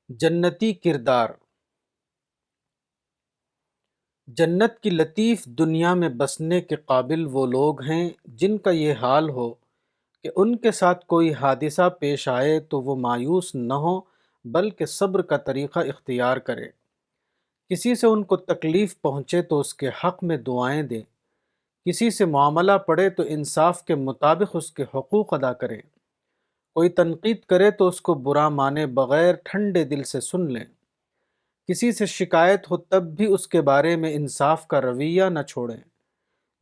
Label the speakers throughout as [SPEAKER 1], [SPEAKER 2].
[SPEAKER 1] جنتی کردار۔ جنت کی لطیف دنیا میں بسنے کے قابل وہ لوگ ہیں جن کا یہ حال ہو کہ ان کے ساتھ کوئی حادثہ پیش آئے تو وہ مایوس نہ ہوں بلکہ صبر کا طریقہ اختیار کرے۔ کسی سے ان کو تکلیف پہنچے تو اس کے حق میں دعائیں دیں، کسی سے معاملہ پڑے تو انصاف کے مطابق اس کے حقوق ادا کریں، کوئی تنقید کرے تو اس کو برا مانے بغیر ٹھنڈے دل سے سن لیں، کسی سے شکایت ہو تب بھی اس کے بارے میں انصاف کا رویہ نہ چھوڑیں،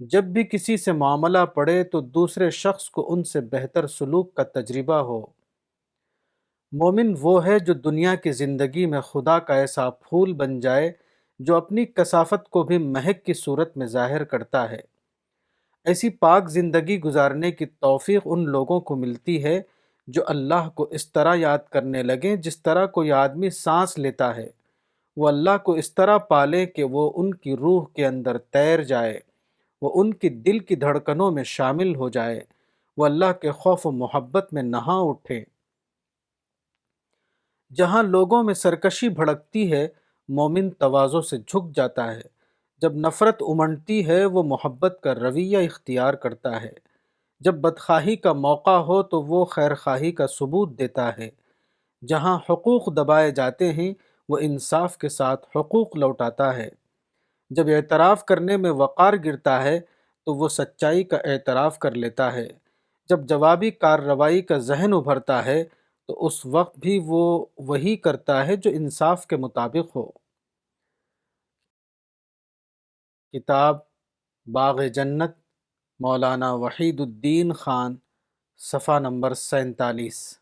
[SPEAKER 1] جب بھی کسی سے معاملہ پڑے تو دوسرے شخص کو ان سے بہتر سلوک کا تجربہ ہو۔ مومن وہ ہے جو دنیا کی زندگی میں خدا کا ایسا پھول بن جائے جو اپنی کثافت کو بھی مہک کی صورت میں ظاہر کرتا ہے۔ ایسی پاک زندگی گزارنے کی توفیق ان لوگوں کو ملتی ہے جو اللہ کو اس طرح یاد کرنے لگیں جس طرح کوئی آدمی سانس لیتا ہے، وہ اللہ کو اس طرح پالیں کہ وہ ان کی روح کے اندر تیر جائے، وہ ان کی دل کی دھڑکنوں میں شامل ہو جائے، وہ اللہ کے خوف و محبت میں نہا اٹھیں۔ جہاں لوگوں میں سرکشی بھڑکتی ہے، مومن تواضع سے جھک جاتا ہے۔ جب نفرت امنڈتی ہے، وہ محبت کا رویہ اختیار کرتا ہے۔ جب بدخواہی کا موقع ہو تو وہ خیرخواہی کا ثبوت دیتا ہے۔ جہاں حقوق دبائے جاتے ہیں، وہ انصاف کے ساتھ حقوق لوٹاتا ہے۔ جب اعتراف کرنے میں وقار گرتا ہے تو وہ سچائی کا اعتراف کر لیتا ہے۔ جب جوابی کارروائی کا ذہن ابھرتا ہے تو اس وقت بھی وہ وہی کرتا ہے جو انصاف کے مطابق ہو۔ کتاب باغ جنت، مولانا وحید الدین خان، صفحہ نمبر 47۔